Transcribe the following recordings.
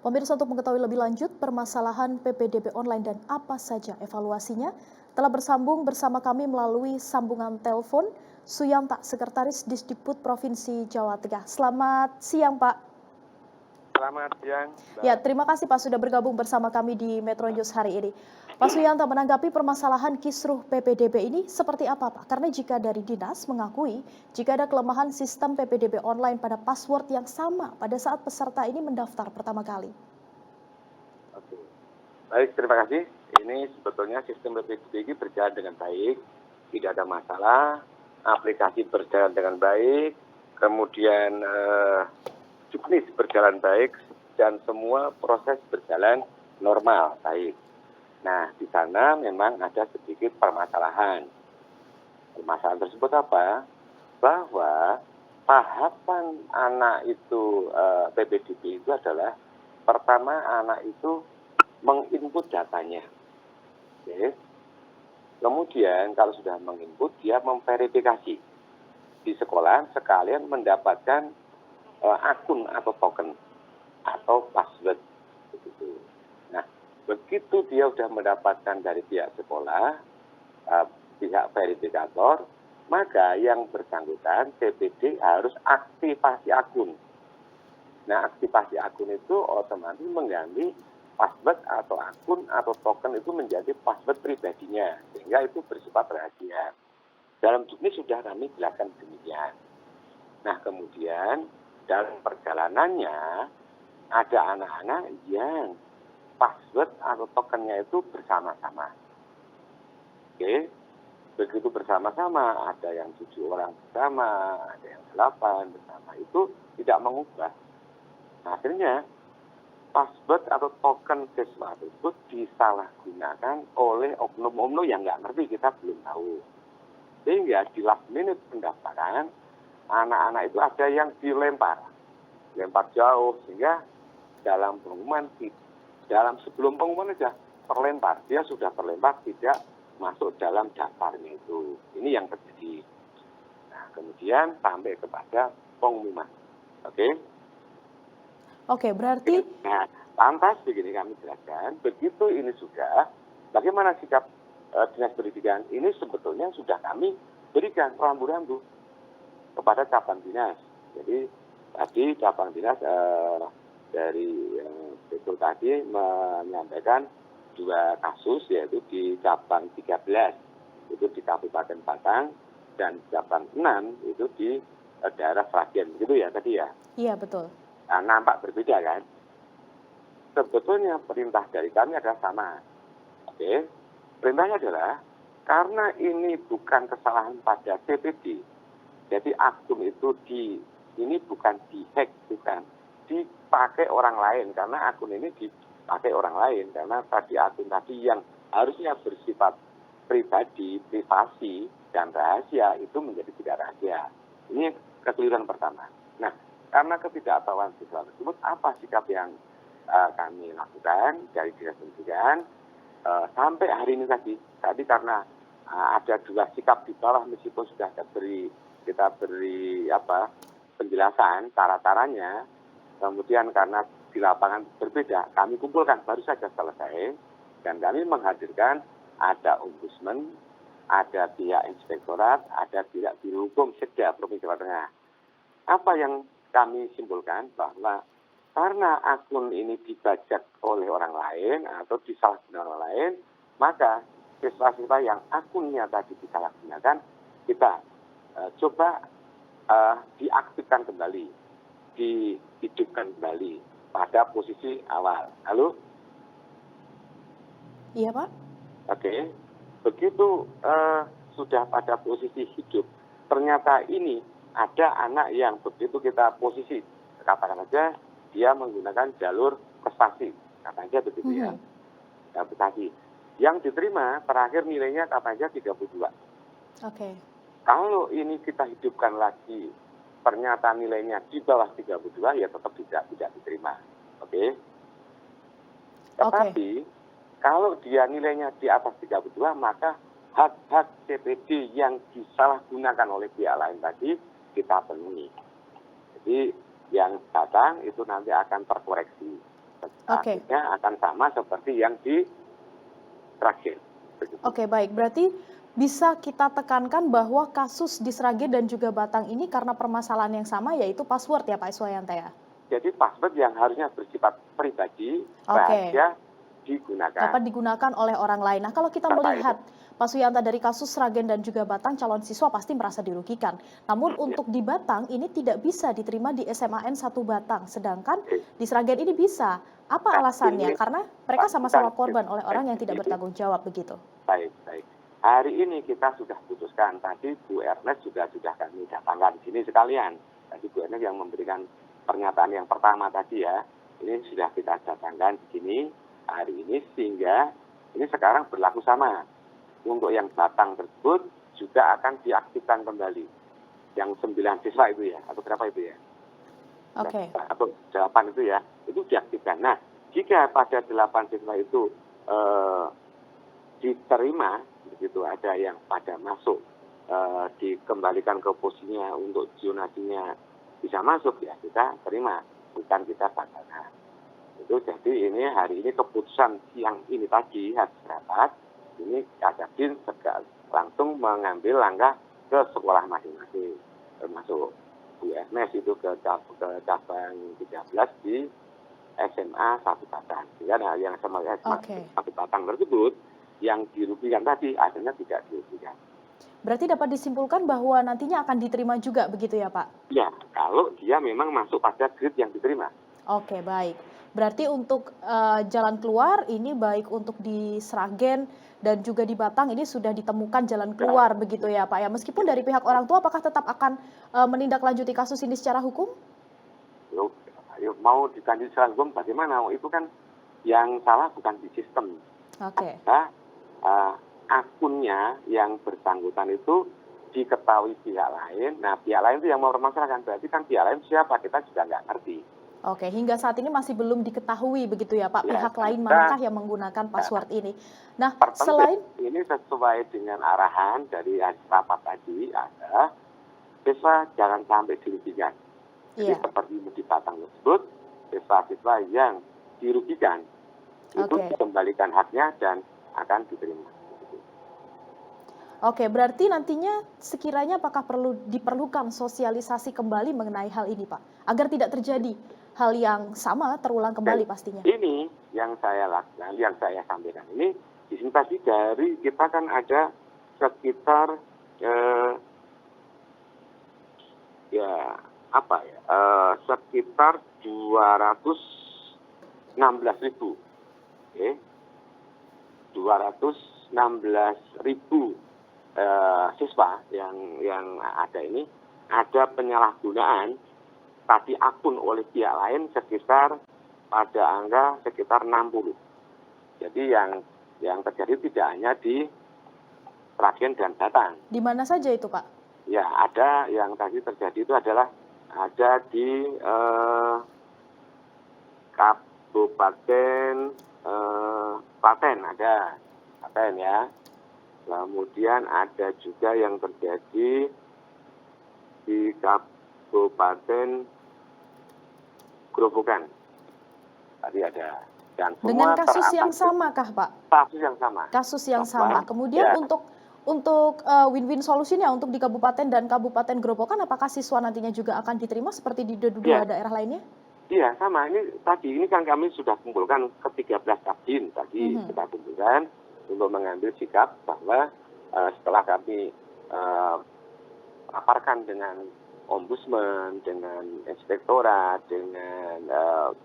Pemirsa, untuk mengetahui lebih lanjut permasalahan PPDB online dan apa saja evaluasinya, telah bersambung bersama kami melalui sambungan telepon Suyanta, Sekretaris Disdikbud Provinsi Jawa Tengah. Selamat siang, Pak. Selamat siang, Ya, Mbak. terima kasih Pak sudah bergabung bersama kami di Metro News hari ini. Pak Suyanta, menanggapi permasalahan kisruh PPDB ini seperti apa, Pak? Karena jika dari dinas mengakui jika ada kelemahan sistem PPDB online pada password yang sama pada saat peserta ini mendaftar pertama kali. Oke. Baik, terima kasih. Ini sebetulnya sistem PPDB ini berjalan dengan baik, tidak ada masalah, aplikasi berjalan dengan baik, kemudian juknis berjalan baik, dan semua proses berjalan normal, baik. Nah, di sana memang ada sedikit permasalahan. Permasalahan tersebut apa? Bahwa tahapan anak itu PPDB itu adalah pertama anak itu menginput datanya. Oke. Kemudian kalau sudah menginput, dia memverifikasi di sekolah sekalian mendapatkan akun atau token atau password. Begitu. Nah, begitu dia sudah mendapatkan dari pihak sekolah, pihak verifikator, maka yang bersangkutan PPD harus aktivasi akun. Nah, aktivasi akun itu otomatis mengganti password atau akun atau token itu menjadi password pribadinya, sehingga itu bersifat rahasia. Dalam juknis sudah kami jelaskan demikian. Nah, kemudian dalam perjalanannya ada anak-anak yang password atau tokennya itu bersama-sama. Oke, begitu bersama-sama, ada yang 7 orang bersama, ada yang 8 bersama, itu tidak mengubah. Nah, akhirnya password atau token siswa tersebut disalahgunakan oleh oknum-oknum yang nggak ngerti, kita belum tahu. Sehingga di last minute pendaftaran, anak-anak itu ada yang dilempar jauh, sehingga dalam pengumuman, sebelum pengumuman saja terlempar, dia sudah terlempar, tidak masuk dalam daftarnya itu. Ini yang terjadi. Nah, kemudian sampai kepada pengumuman. Oke? Oke, berarti Nah, lantas begini kami jelaskan, begitu ini sudah, bagaimana sikap Dinas Pendidikan? Ini sebetulnya sudah kami berikan rambu-rambu kepada cabang dinas. Jadi tadi cabang dinas dari Betul tadi menyampaikan 2 kasus, yaitu di cabang 13 itu di Kabupaten Batang dan cabang 6 itu di daerah Sragen, gitu ya tadi ya. iya betul. Nah, nampak berbeda kan? Sebetulnya perintah dari kami adalah sama. Oke, perintahnya adalah karena ini bukan kesalahan pada PPD, jadi akun itu ini bukan dihack, bukan dipakai orang lain, karena akun ini dipakai orang lain, karena tadi akun tadi yang harusnya bersifat pribadi, privasi, dan rahasia itu menjadi tidak rahasia. Ini kekeliruan pertama. Nah, karena ketidaktahuan siswa tersebut, apa sikap yang kami lakukan dari Dinas Pendidikan sampai hari ini tadi karena ada 2 sikap di bawah, meskipun sudah kita beri penjelasan cara-caranya, kemudian karena di lapangan berbeda, kami kumpulkan baru saja selesai, dan kami menghadirkan ada ombudsman, ada pihak inspektorat, ada pihak biro hukum Sekda Provinsi Jawa Tengah. Apa yang kami simpulkan bahwa karena akun ini dibajak oleh orang lain atau disalahgunakan orang lain, maka siswa-siswa yang akunnya tadi disalahgunakan, kita coba diaktifkan kembali, dihidupkan kembali pada posisi awal. Halo? Iya, Pak. Oke. Begitu sudah pada posisi hidup, ternyata ini ada anak yang begitu kita posisi, katakan saja dia menggunakan jalur prestasi, katanya begitu ya, prestasi. Yang diterima terakhir nilainya katanya 32. Oke. Kalau ini kita hidupkan lagi, ternyata nilainya di bawah 32, ya tetap tidak diterima. Oke. Tetapi kalau dia nilainya di atas 32, maka hak-hak CPD yang disalahgunakan oleh pihak lain tadi kita penuhi. Jadi yang datang itu nanti akan terkoreksi. Oke. Hasilnya akan sama seperti yang di Sragen. Begitu. Oke, baik. Berarti bisa kita tekankan bahwa kasus di Sragen dan juga Batang ini karena permasalahan yang sama, yaitu password ya Pak Iswayanto ya? Jadi password yang harusnya bersifat pribadi, Oke, rahasia, digunakan. dapat digunakan oleh orang lain. Nah, kalau kita Seperti melihat itu. Pak Suyanto dari kasus Sragen dan juga Batang, calon siswa pasti merasa dirugikan. Namun Ya. untuk di Batang ini tidak bisa diterima di SMAN 1 Batang, sedangkan Oke. di Sragen ini bisa. Apa Nah, alasannya? ini Karena mereka sama-sama bukan. korban oleh orang yang Ini tidak bertanggung jawab begitu. baik, baik. Hari ini kita sudah putuskan. Tadi Bu Ernest sudah kami datangkan di sini sekalian. Tadi Bu Ernest yang memberikan pernyataan yang pertama tadi ya. Ini sudah kita datangkan di sini hari ini sehingga ini sekarang berlaku sama. Untuk yang Batang tersebut juga akan diaktifkan kembali. Yang 9 siswa itu ya, atau berapa itu ya? Oke. Atau 8 itu ya, itu diaktifkan. Nah, jika pada 8 siswa itu diterima, begitu ada yang pada masuk, dikembalikan ke posisinya untuk zonasinya bisa masuk, ya kita terima, bukan kita batalkan. Itu jadi ini hari ini keputusan siang ini tadi habis rapat, ini Kadakdin langsung mengambil langkah ke sekolah masing-masing, termasuk Bu Ernest itu ke cabang 13 di SMA 1 Batang. Sehingga yang sama Oke. 1 Batang tersebut yang dirugikan tadi akhirnya tidak dirugikan. Berarti dapat disimpulkan bahwa nantinya akan diterima juga begitu ya Pak? Ya, kalau dia memang masuk pada grade yang diterima. Oke, baik. Berarti untuk jalan keluar ini baik untuk di Sragen dan juga di Batang ini sudah ditemukan jalan keluar begitu ya Pak ya. Meskipun dari pihak orang tua apakah tetap akan menindaklanjuti kasus ini secara hukum? Mau diganti secara hukum bagaimana? Itu kan yang salah bukan di sistem. Oke. Nah, akunnya yang bersangkutan itu diketahui pihak lain. Nah, pihak lain itu yang mau mempermasalahkan. Berarti kan pihak lain siapa? Kita juga nggak ngerti. Oke, hingga saat ini masih belum diketahui begitu ya Pak, Ya, pihak lain kita- manakah yang menggunakan password ini. Nah, Terpenting selain ini sesuai dengan arahan dari rapat tadi adalah siswa jangan sampai dirugikan. Jadi iya, seperti di Batang tersebut, siswa-siswa yang dirugikan itu Oke. dikembalikan haknya dan akan diterima. Oke, berarti nantinya sekiranya apakah diperlukan sosialisasi kembali mengenai hal ini Pak, agar tidak terjadi hal yang sama terulang kembali pastinya. Ini yang saya lakukan, yang saya sampaikan ini di sini tadi dari kita kan ada sekitar sekitar 216.000, oke, 216.000 siswa yang ada ini ada penyalahgunaan tadi akun oleh pihak lain sekitar pada angka sekitar 60. Jadi yang terjadi tidak hanya di Sragen dan Batang. Di mana saja itu Pak? Ya, ada yang tadi terjadi itu adalah ada di Kabupaten Klaten ada, Klaten ya. Kemudian ada juga yang terjadi di Kabupaten Grobogan. Tadi ada. Dan semua Dengan kasus yang teratasi. sama kah Pak? Kasus yang sama. Kasus yang sama. Kemudian Ya. untuk win-win solusinya untuk di kabupaten dan Kabupaten Grobogan, apakah siswa nantinya juga akan diterima seperti di dua daerah lainnya? Iya, sama. Ini kan kami sudah kumpulkan ke 13 Kadin tadi kita kumpulkan untuk mengambil sikap bahwa setelah kami paparkan dengan Ombudsman, dengan Inspektorat, dengan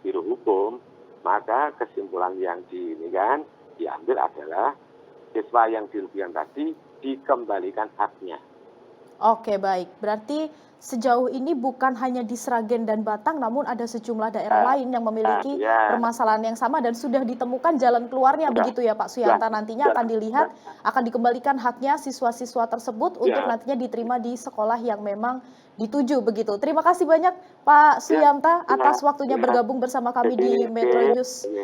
Biro Hukum, maka kesimpulan yang diambil adalah siswa yang dirugikan tadi dikembalikan haknya. Oke, baik. Berarti sejauh ini bukan hanya di Sragen dan Batang, namun ada sejumlah daerah lain yang memiliki permasalahan yang sama dan sudah ditemukan jalan keluarnya begitu ya Pak Suyanto. Nantinya akan dilihat, akan dikembalikan haknya siswa-siswa tersebut untuk nantinya diterima di sekolah yang memang dituju begitu. Terima kasih banyak Pak Suyanto atas waktunya bergabung bersama kami di Metro News.